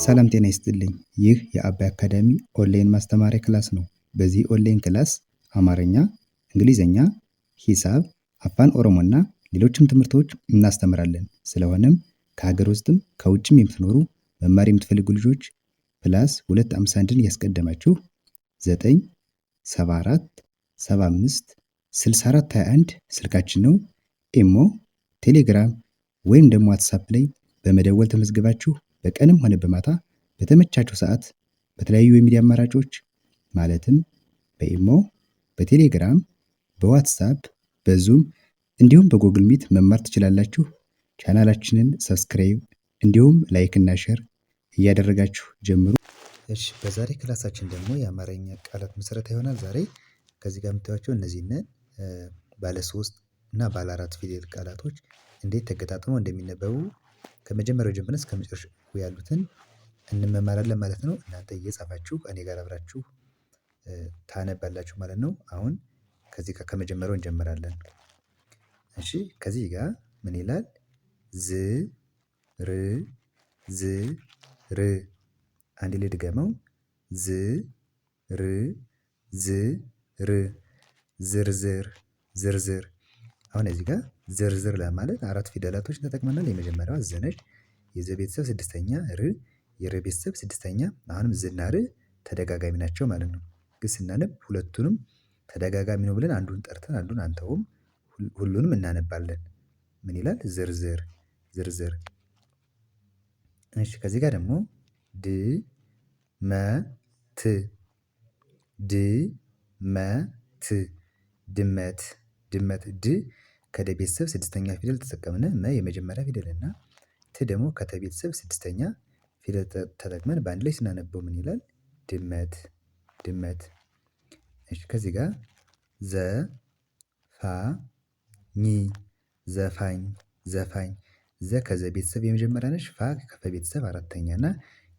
ሰላም ጤና ይስጥልኝ። ይህ የአባይ አካዳሚ ኦንላይን ማስተማሪያ ክላስ ነው። በዚህ ኦንላይን ክላስ አማርኛ፣ እንግሊዝኛ፣ ሂሳብ፣ አፋን ኦሮሞ እና ሌሎችም ትምህርቶች እናስተምራለን። ስለሆነም ከሀገር ውስጥም ከውጭም የምትኖሩ መማር የምትፈልጉ ልጆች ፕላስ 251ን ያስቀደማችሁ 974 75 64 21 ስልካችን ነው። ኢሞ፣ ቴሌግራም ወይም ደግሞ ዋትሳፕ ላይ በመደወል ተመዝግባችሁ በቀንም ሆነ በማታ በተመቻችሁ ሰዓት በተለያዩ የሚዲያ አማራጮች ማለትም በኢሞ፣ በቴሌግራም፣ በዋትሳፕ፣ በዙም እንዲሁም በጎግል ሚት መማር ትችላላችሁ። ቻናላችንን ሰብስክራይብ እንዲሁም ላይክ እና ሼር እያደረጋችሁ ጀምሩ። እሺ፣ በዛሬ ክላሳችን ደግሞ የአማርኛ ቃላት ምስረታ ይሆናል። ዛሬ ከዚህ ጋር የምታዩቸው እነዚህን ባለ 3 እና ባለ 4 ፊደል ቃላቶች እንዴት ተገጣጥመው እንደሚነበቡ ከመጀመሪያው ጀምረን እስከ መጨረሻው ያሉትን እንመማራለን ማለት ነው። እናንተ እየጻፋችሁ እኔ ጋር አብራችሁ ታነባላችሁ ማለት ነው። አሁን ከዚህ ጋር ከመጀመሪያው እንጀምራለን። እሺ፣ ከዚህ ጋር ምን ይላል? ዝ ር ዝ ር አንድ ላይ ድገመው። ዝ ር ዝ ር ዝርዝር ዝርዝር። አሁን እዚህ ጋር ዝርዝር ለማለት 4 ፊደላቶችን ተጠቅመናል። የመጀመሪያዋ ዝ ነች። የዘ ቤተሰብ 6ኛ ር፣ የረ ቤተሰብ 6ኛ። አሁንም ዝና ር ተደጋጋሚ ናቸው ማለት ነው። ግን ስናነብ ሁለቱንም ተደጋጋሚ ነው ብለን አንዱን ጠርተን አንዱን አንተውም፣ ሁሉንም እናነባለን። ምን ይላል? ዝርዝር ዝርዝር። እሺ፣ ከዚህ ጋር ደግሞ ድ መ ት ድ መ ት ድመት ድመት። ድ ከደ ቤተሰብ 6ኛ ፊደል ተጠቀምነ። መ የመጀመሪያ ፊደል እና ት ደግሞ ከተ ቤተሰብ 6ኛ ፊደል ተጠቅመን በአንድ ላይ ስናነበው ምን ይላል? ድመት ድመት። እሺ፣ ከዚህ ጋር ዘ ፋ ኝ ዘፋኝ ዘፋኝ። ዘ ከዘ ቤተሰብ የመጀመሪያ ነች። ፋ ከፈ ቤተሰብ 4ኛ እና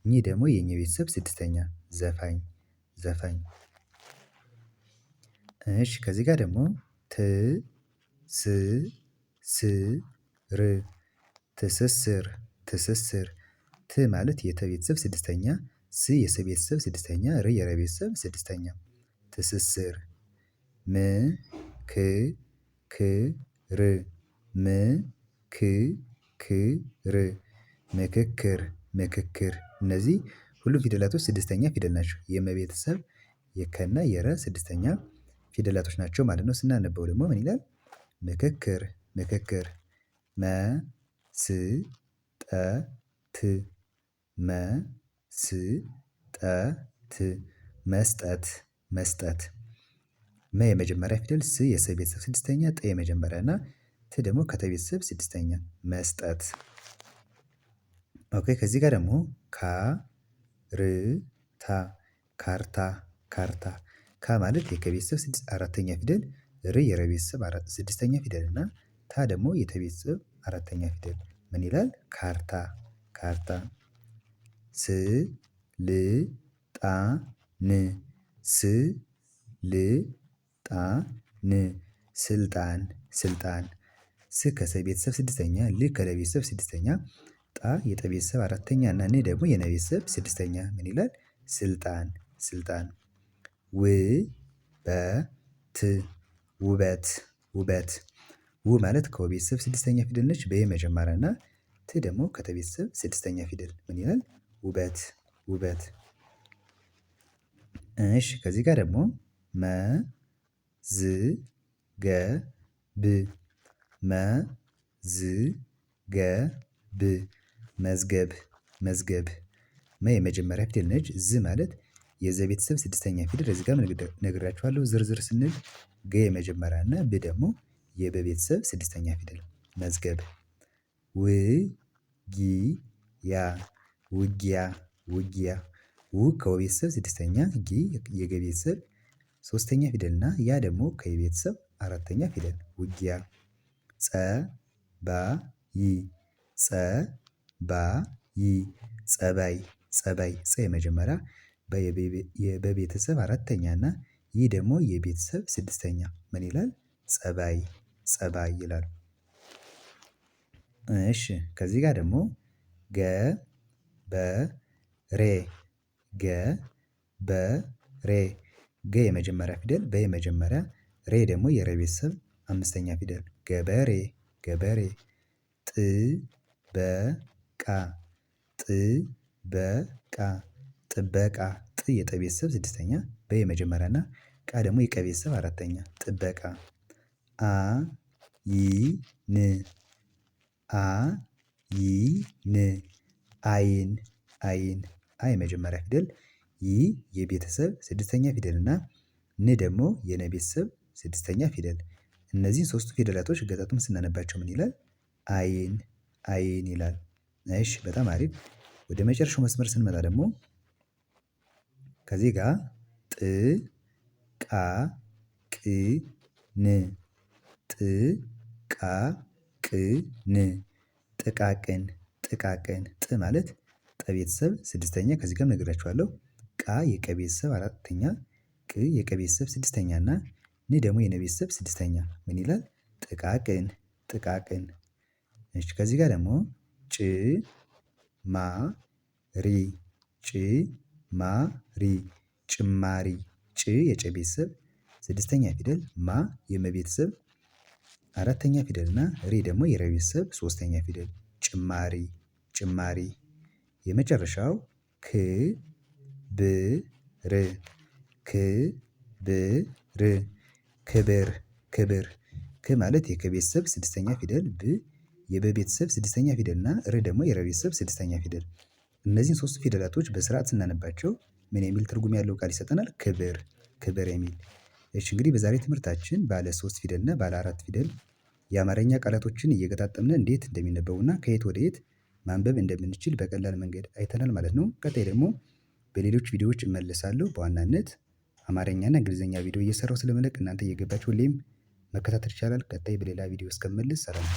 ኝ ደግሞ የኘ ቤተሰብ 6ኛ ዘፋኝ ዘፋኝ። እሺ፣ ከዚህ ጋር ደግሞ ት ስ ስ ር ትስስር ትስስር። ት ማለት የተ ቤተሰብ 6ኛ፣ ስ የሰ ቤተሰብ 6ኛ፣ ር የረ ቤተሰብ 6ኛ ትስስር። ም ክ ክ ር ም ክ ክ ር ምክክር ምክክር። እነዚህ ሁሉም ፊደላቶች 6ኛ ፊደል ናቸው። የመ ቤተሰብ የከና የረ 6ኛ ፊደላቶች ናቸው ማለት ነው። ስናነበው ደግሞ ምን ይላል? ምክክር ምክክር። መ ስ ጠ ት መ ስ ጠ ት መስጠት መስጠት። መ የመጀመሪያ ፊደል፣ ስ የሰ ቤተሰብ 6ኛ፣ ጠ የመጀመሪያ እና ት ደግሞ ከተ ቤተሰብ 6ኛ መስጠት። ኦኬ፣ ከዚህ ጋር ደግሞ ካ ር ታ ካርታ ካርታ። ካ ማለት የከ ቤተሰብ 4ኛ ፊደል፣ ር የረ ቤተሰብ 6ኛ ፊደል እና ታ ደግሞ የተ ቤተሰብ 4ኛ ፊደል። ምን ይላል? ካርታ ካርታ። ስ ል ጣ ን ስ ል ጣ ን ስልጣን ስልጣን። ስ ከሰ ቤተሰብ 6ኛ፣ ል ከለ ቤተሰብ 6ኛ፣ ጣ የጠ ቤተሰብ 4ኛ እና ን ደግሞ የነ ቤተሰብ 6ኛ። ምን ይላል? ስልጣን ስልጣን። ው በ ት ውበት ውበት። ው ማለት ከወ ቤተሰብ 6ኛ ፊደል ነች። በ የመጀመሪያ እና ት ደግሞ ከተ ቤተሰብ 6ኛ ፊደል። ምን ይላል? ውበት ውበት። እሺ፣ ከዚህ ጋር ደግሞ መ ዝ ገ ብ መ ዝ ገ ብ መዝገብ መዝገብ። መ የመጀመሪያ ፊደል ነች። ዝ ማለት የዘ ቤተሰብ 6ኛ ፊደል። እዚህ ጋር ነግራችኋለሁ። ዝርዝር ስንል ገ የመጀመሪያ እና ብ ደግሞ የበ ቤተሰብ 6ኛ ፊደል መዝገብ። ው ጊ ያ ውጊያ ውጊያ። ው ከወ ቤተሰብ 6ኛ፣ ጊ የገ ቤተሰብ 3ኛ ፊደል እና ያ ደግሞ ከየ ቤተሰብ 4ኛ ፊደል ውጊያ። ጸ ባ ይ ጸ ባ ይ ጸባይ ጸባይ። ጸ የመጀመሪያ የበ ቤተሰብ 4ኛ እና ይህ ደግሞ የቤተሰብ 6ኛ። ምን ይላል? ጸባይ ጸባይ ይላል። እሺ፣ ከዚህ ጋር ደግሞ ገ በ ሬ ገ በሬ ገ የመጀመሪያ ፊደል በ የመጀመሪያ ሬ ደግሞ የረ ቤተሰብ አምስተኛ ፊደል ገበሬ ገበሬ ጥበቃ ጥበቃ ጥበቃ ጥ የጠ ቤተሰብ ስድስተኛ በ የመጀመሪያ እና ቃ ደግሞ የቀ ቤተሰብ አራተኛ ጥበቃ አይን አይን አይን አይን አ የመጀመሪያ ፊደል ይ የቤተሰብ ስድስተኛ ፊደል እና ን ደግሞ የነ ቤተሰብ ስድስተኛ ፊደል እነዚህን ሶስቱ ፊደላቶች ገጣጥመን ስናነባቸው ምን ይላል? አይን አይን ይላል። እሺ በጣም አሪፍ። ወደ መጨረሻው መስመር ስንመጣ ደግሞ ከዚህ ጋር ጥ ቃ ቅ ን ጥ ቃ ቅ ን ጥቃቅን ጥቃቅን ጥ ማለት ጠ ቤተሰብ ስድስተኛ ከዚህ ጋር ነግራችኋለሁ። ቃ የቀ ቤተሰብ አራተኛ ቅ የቀ ቤተሰብ ስድስተኛ እና ን ደግሞ የነ ቤተሰብ ስድስተኛ ምን ይላል? ጥቃቅን ጥቃቅን። እሺ ከዚህ ጋር ደግሞ ጭ ማ ሪ ጭ ማ ሪ ጭማሪ ጭ የጨ ቤተሰብ ስድስተኛ ፊደል ማ የመ ቤተሰብ አራተኛ ፊደል እና ሪ ደግሞ የረ ቤተሰብ ሶስተኛ ፊደል ጭማሪ ጭማሪ። የመጨረሻው ክ ብ ር ክ ብ ር ክብር ክብር ክ ማለት የከ ቤተሰብ ስድስተኛ ፊደል ብ የበ ቤተሰብ ስድስተኛ ፊደል እና ር ደግሞ የረ ቤተሰብ ስድስተኛ ፊደል እነዚህን ሶስት ፊደላቶች በስርዓት ስናነባቸው ምን የሚል ትርጉም ያለው ቃል ይሰጠናል? ክብር ክብር የሚል። እሺ እንግዲህ በዛሬ ትምህርታችን ባለ ሶስት ፊደል እና ባለ አራት ፊደል የአማርኛ ቃላቶችን እየገጣጠምን እንዴት እንደሚነበቡና ከየት ወደ የት ማንበብ እንደምንችል በቀላል መንገድ አይተናል ማለት ነው። ቀጣይ ደግሞ በሌሎች ቪዲዮዎች እመለሳለሁ። በዋናነት አማርኛና እንግሊዘኛ ቪዲዮ እየሰራሁ ስለምለቅ እናንተ እየገባችሁ ሁሌም መከታተል ይቻላል። ቀጣይ በሌላ ቪዲዮ እስከምመለስ ሰላም